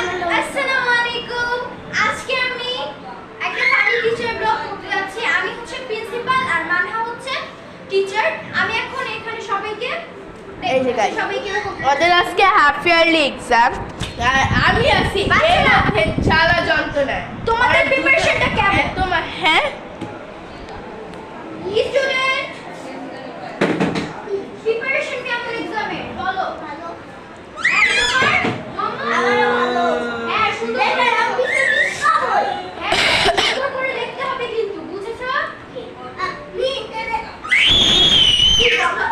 আসসালামু আলাইকুম। আজকে আমি একটা ফানি টিচার ব্লগ করতে যাচ্ছি। আমি হচ্ছে প্রিন্সিপাল আর মানহা হচ্ছে টিচার। আমি এখন এখানে সবাইকে এই যে গাইস ওদের আজকে হাফ ইয়ারলি এক্সাম আর আমি আছি চালা যন্ত্রণায়। তোমাদের প্রিপারেশনটা কেমন? তোমার হ্যাঁ স্টুডেন্ট প্রিপারেশন কেমন এক্সামে? বলো। ভালো। একবার মাম্মা আমারও ভালো। হ্যাঁ সুন্দর করে হ্যাঁ সুন্দর করে লিখতে হবে কিন্তু বুঝেছো? কি বলো?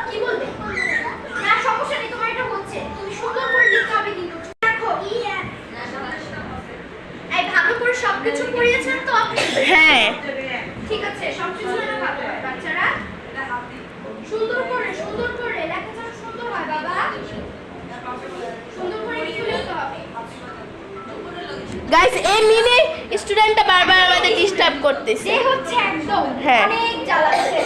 কি বলবে? না সমস্যা নেই, তোমার এটা হচ্ছে। তুমি সুন্দর করে লিখতে হবে কিন্তু। দেখো এই ভালো করে সবকিছু পড়িয়েছেন তো আপনি? হ্যাঁ ঠিক আছে, সবকিছু না ভালো হয় বাচ্চারা। সুন্দর করে লেখা যেন সুন্দর হয় বাবা। সুন্দর করে কিছু লিখতে হবে। গাইস এই মিনি স্টুডেন্টটা বারবার আমাদের ডিস্টার্ব করতেছে। যে হচ্ছে একদম হ্যাঁ। অনেক জ্বালাচ্ছে।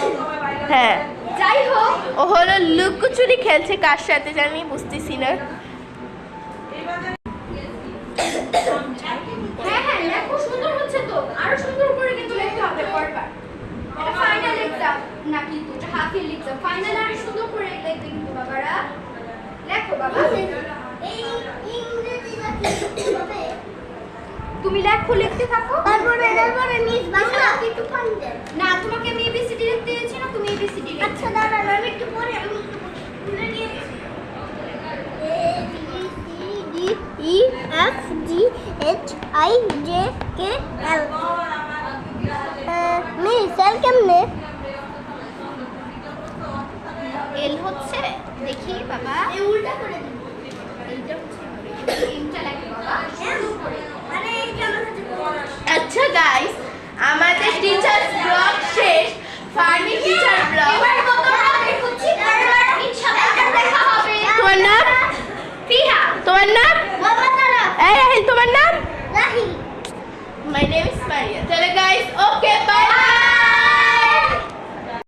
হ্যাঁ যাই হোক ও হলো লুকোচুরি খেলছে কার সাথে জানি বুঝতেছি না। হ্যাঁ লেখো, সুন্দর হচ্ছে তো। আরো সুন্দর করে কিন্তু লিখতে হবে পরবার। এটা ফাইনাল এক্সাম না কিন্তু এটা হাফ ইয়ারলি এক্সাম। ফাইনাল আর সুন্দর করে লিখবে কিন্তু বাবারা। লেখো বাবা। এই ইংরেজিটা কি হবে? তুমি লেখো, লিখতে থাকো। তারপরে মিস বাংলা একটু পান দেন। না তোমাকে আমি এবিসিডি লিখতে দিয়েছি না, তুমি এবিসিডি লিখো। আচ্ছা দাঁড়ান আমি একটু পরে ভুলে গিয়েছি। A B C D E F G H I J K L miss L কেমনে? এল হচ্ছে দেখি বাবা, এই উল্টা করে দিন। এইটা হচ্ছে তিনটা লেখো বাবা সুন্দর করে। মানে এই যে আমার কাছে প্রমাণ আছে। আচ্ছা গাইস আমাদের টিচার্স ব্লগ শেষ। Funny teacher blog. এবার কতটা দেখুছি পরবার ইনশাআল্লাহ আবার দেখা হবে। তোমার নাম? ফিহা। তোমার নাম? বাবা তারা এই রাহিল তোমার নাম? রাহি মাই নেম ইজ মারিয়া। চলো গাইস ওকে বাই।